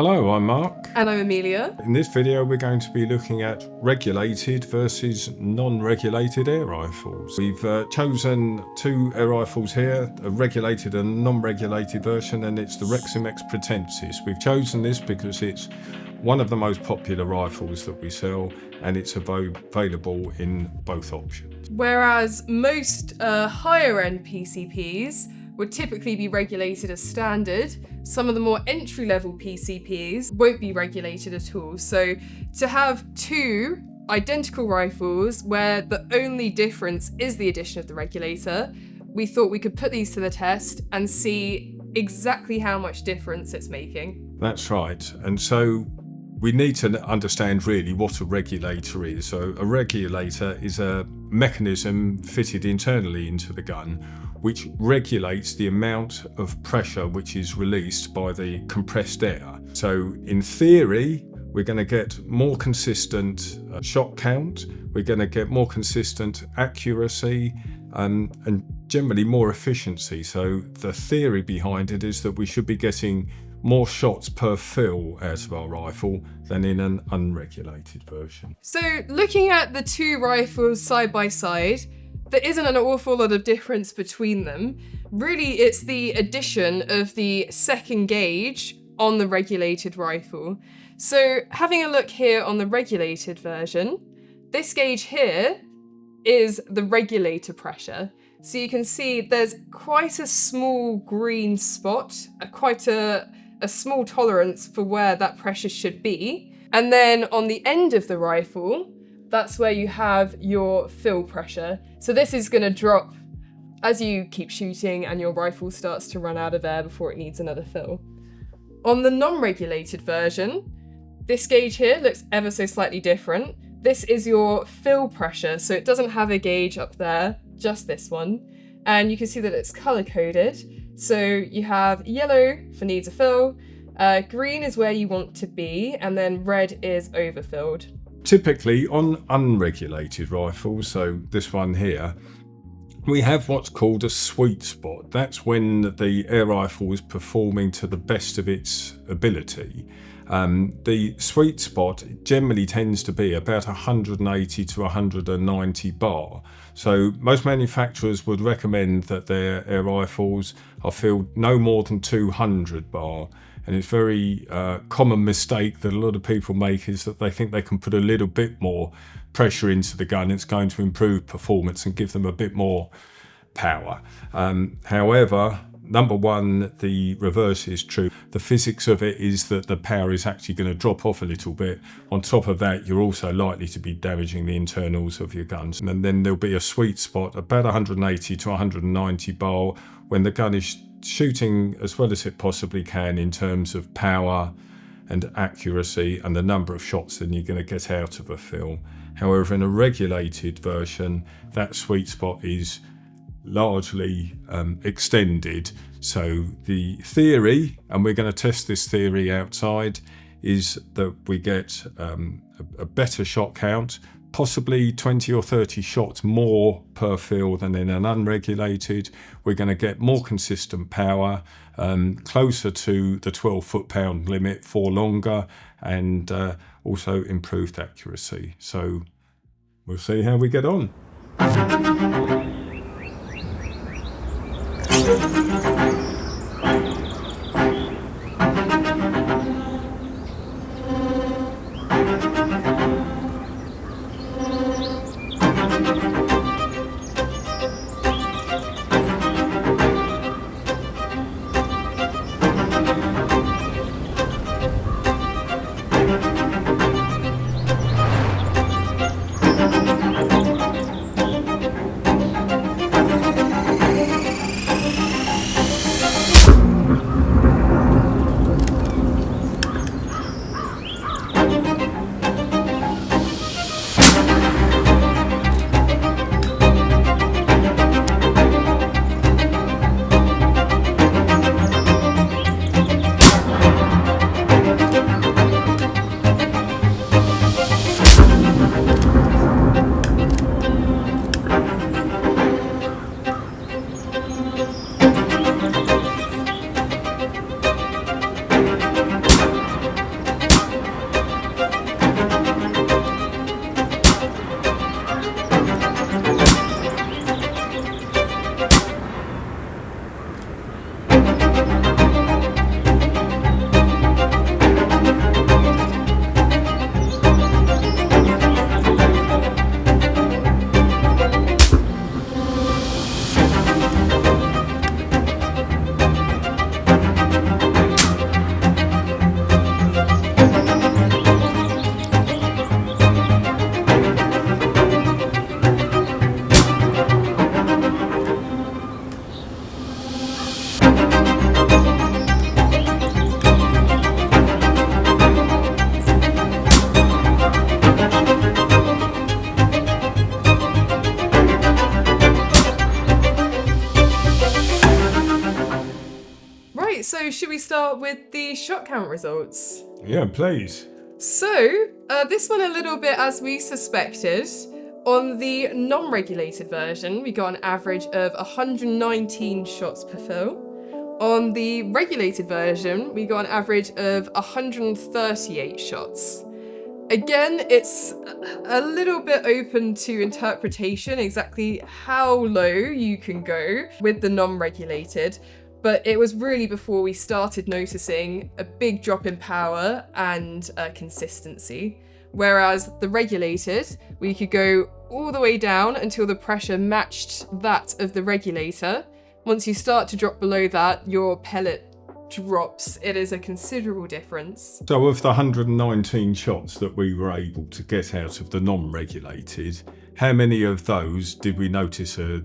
Hello, I'm Mark. And I'm Amelia. In this video we're going to be looking at regulated versus non-regulated air rifles. We've chosen two air rifles here, a regulated and non-regulated version, and it's the Reximex Pretensis. We've chosen this because it's one of the most popular rifles that we sell, and it's available in both options. Whereas most higher end PCPs would typically be regulated as standard, some of the more entry-level PCPs won't be regulated at all. So to have two identical rifles where the only difference is the addition of the regulator, we thought we could put these to the test and see exactly how much difference it's making. That's right. And so we need to understand really what a regulator is. So a regulator is a mechanism fitted internally into the gun which regulates the amount of pressure which is released by the compressed air. So in theory, we're going to get more consistent shot count, we're going to get more consistent accuracy, and generally more efficiency. So the theory behind it is that we should be getting more shots per fill out of our rifle than in an unregulated version. So looking at the two rifles side by side, there isn't an awful lot of difference between them. Really, it's the addition of the second gauge on the regulated rifle. So having a look here on the regulated version, this gauge here is the regulator pressure. So you can see there's quite a small green spot, quite a small tolerance for where that pressure should be. And then on the end of the rifle, that's where you have your fill pressure. So this is going to drop as you keep shooting and your rifle starts to run out of air before it needs another fill. On the non-regulated version, this gauge here looks ever so slightly different. This is your fill pressure, so it doesn't have a gauge up there, just this one. And you can see that it's color-coded. So you have yellow for needs a fill, green is where you want to be, and then red is overfilled. Typically on unregulated rifles, so this one here, we have what's called a sweet spot. That's when the air rifle is performing to the best of its ability. The sweet spot generally tends to be about 180 to 190 bar. So most manufacturers would recommend that their air rifles are filled no more than 200 bar. And it's a very common mistake that a lot of people make is that they think they can put a little bit more pressure into the gun. It's going to improve performance and give them a bit more power. However, number one, the reverse is true. The physics of it is that the power is actually going to drop off a little bit. On top of that, you're also likely to be damaging the internals of your guns. And then there'll be a sweet spot, about 180 to 190 bar, when the gun is shooting as well as it possibly can in terms of power and accuracy and the number of shots that you're going to get out of a fill. However, in a regulated version, that sweet spot is largely extended. So the theory, and we're going to test this theory outside, is that we get a better shot count, possibly 20 or 30 shots more per fill than in an unregulated. We're going to get more consistent power, closer to the 12 foot-pound limit for longer, and also improved accuracy. So we'll see how we get on. Right, so should we start with the shot count results? Yeah, please. So, this one a little bit as we suspected. On the non-regulated version, we got an average of 119 shots per fill. On the regulated version, we got an average of 138 shots. Again, it's a little bit open to interpretation exactly how low you can go with the non-regulated, but it was really before we started noticing a big drop in power and consistency. Whereas the regulated, we could go all the way down until the pressure matched that of the regulator. Once you start to drop below that, your pellet drops. It is a considerable difference. So of the 119 shots that we were able to get out of the non-regulated, how many of those did we notice a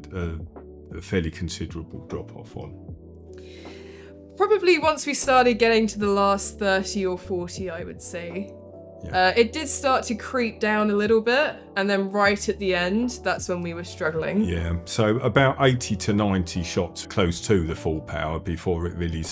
fairly considerable drop-off on? Probably once we started getting to the last 30 or 40, I would say. Yeah. It did start to creep down a little bit, and then right at the end, that's when we were struggling. Yeah, so about 80 to 90 shots close to the full power before it really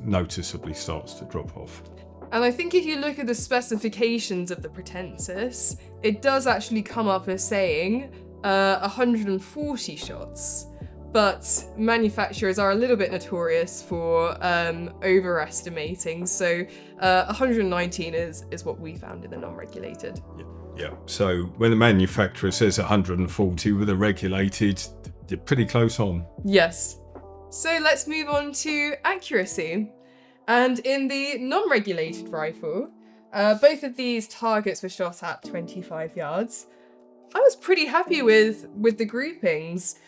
noticeably starts to drop off. And I think if you look at the specifications of the Pretensis, it does actually come up as saying 140 shots. But manufacturers are a little bit notorious for overestimating. So 119 is what we found in the non-regulated. Yeah. So when the manufacturer says 140 with a regulated, you're pretty close on. Yes. So let's move on to accuracy. And in the non-regulated rifle, both of these targets were shot at 25 yards. I was pretty happy with the groupings.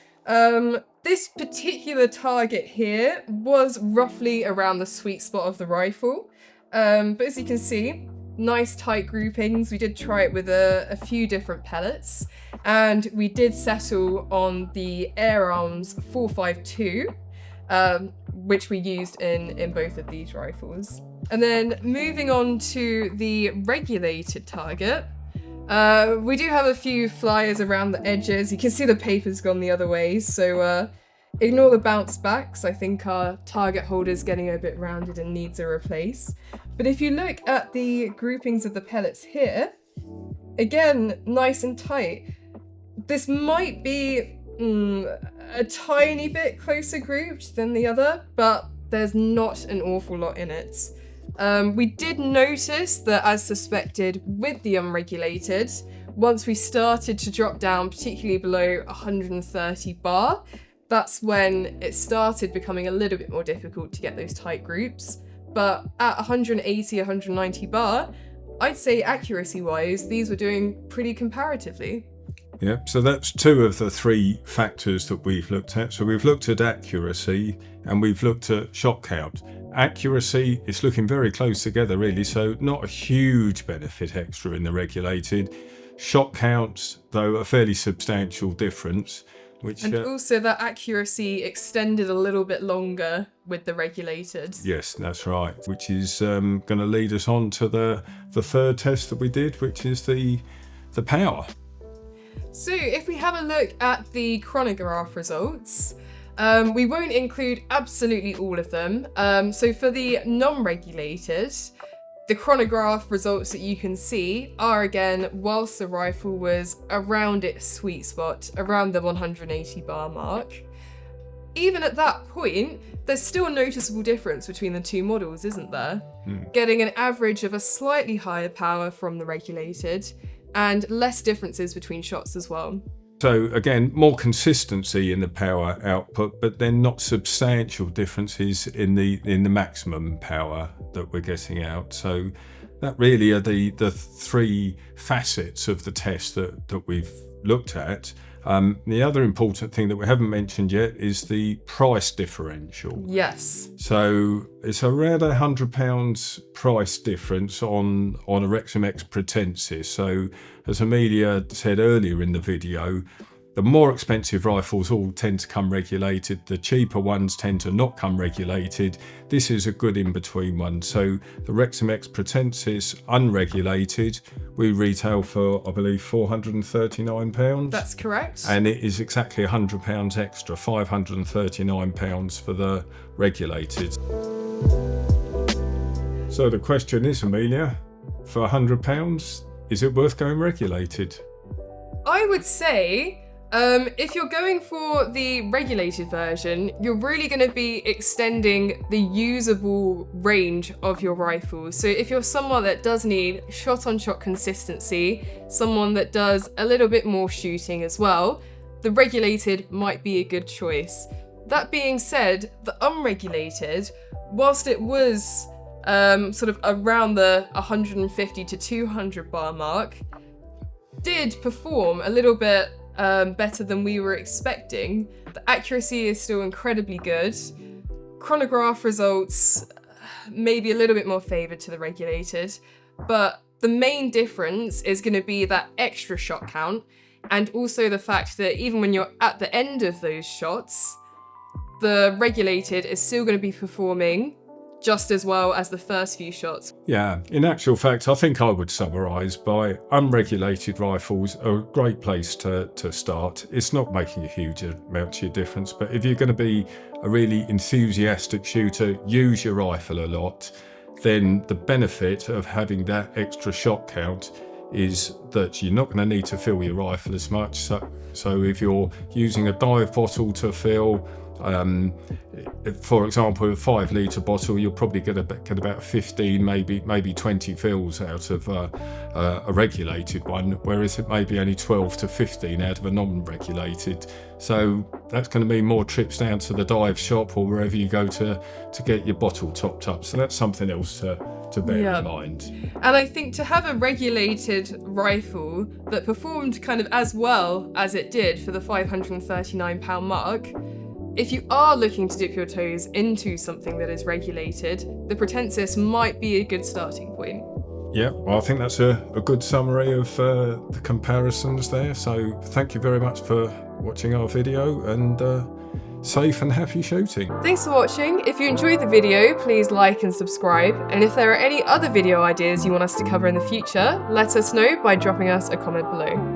This particular target here was roughly around the sweet spot of the rifle. But as you can see, nice tight groupings. We did try it with a few different pellets, and we did settle on the Air Arms 452, which we used in both of these rifles. And then moving on to the regulated target, we do have a few flyers around the edges. You can see the paper's gone the other way, so ignore the bounce backs. I think our target holder's getting a bit rounded and needs a replace. But if you look at the groupings of the pellets here, again, nice and tight. This might be a tiny bit closer grouped than the other, but there's not an awful lot in it. We did notice that, as suspected with the unregulated, once we started to drop down, particularly below 130 bar, that's when it started becoming a little bit more difficult to get those tight groups. But at 180, 190 bar, I'd say accuracy-wise, these were doing pretty comparatively. Yeah, so that's two of the three factors that we've looked at. So we've looked at accuracy and we've looked at shot count. Accuracy is looking very close together, really, so not a huge benefit extra in the regulated. Shot counts, though, a fairly substantial difference. And also that accuracy extended a little bit longer with the regulated. Yes, that's right, which is going to lead us on to the third test that we did, which is the power. So if we have a look at the chronograph results, we won't include absolutely all of them. So for the non-regulated, the chronograph results that you can see are, again, whilst the rifle was around its sweet spot, around the 180 bar mark. Even at that point, there's still a noticeable difference between the two models, isn't there? Getting an average of a slightly higher power from the regulated, and less differences between shots as well. So again, more consistency in the power output, but then not substantial differences in the maximum power that we're getting out. So that really are the three facets of the test that we've looked at. The other important thing that we haven't mentioned yet is the price differential. Yes. So it's around £100 price difference on a Reximex Pretensis. So as Amelia said earlier in the video, The more expensive rifles all tend to come regulated. The cheaper ones tend to not come regulated. This is a good in-between one. So the Reximex Pretensis unregulated, we retail for, I believe, £439. That's correct. And it is exactly £100 extra, £539 for the regulated. So the question is, Amelia, for £100, is it worth going regulated? I would say, if you're going for the regulated version, you're really going to be extending the usable range of your rifle. So if you're someone that does need shot-on-shot consistency, someone that does a little bit more shooting as well, the regulated might be a good choice. That being said, the unregulated, whilst it was sort of around the 150 to 200 bar mark, did perform a little bit better than we were expecting. The accuracy is still incredibly good. Chronograph results maybe a little bit more favoured to the regulated, but the main difference is going to be that extra shot count, and also the fact that even when you're at the end of those shots, the regulated is still going to be performing just as well as the first few shots. Yeah, in actual fact, I think I would summarise by unregulated rifles are a great place to start. It's not making a huge amount to your difference, but if you're going to be a really enthusiastic shooter, use your rifle a lot, then the benefit of having that extra shot count is that you're not going to need to fill your rifle as much. So if you're using a dive bottle to fill, for example, a 5 litre bottle, you'll probably get about 15, maybe 20 fills out of a regulated one, whereas it may be only 12 to 15 out of a non-regulated. So that's going to mean more trips down to the dive shop or wherever you go to get your bottle topped up. So that's something else to bear in mind. And I think to have a regulated rifle that performed kind of as well as it did for the £539 mark, if you are looking to dip your toes into something that is regulated, the Pretensis might be a good starting point. Yeah, well, I think that's a good summary of the comparisons there. So thank you very much for watching our video, and safe and happy shooting. Thanks for watching. If you enjoyed the video, please like and subscribe. And if there are any other video ideas you want us to cover in the future, let us know by dropping us a comment below.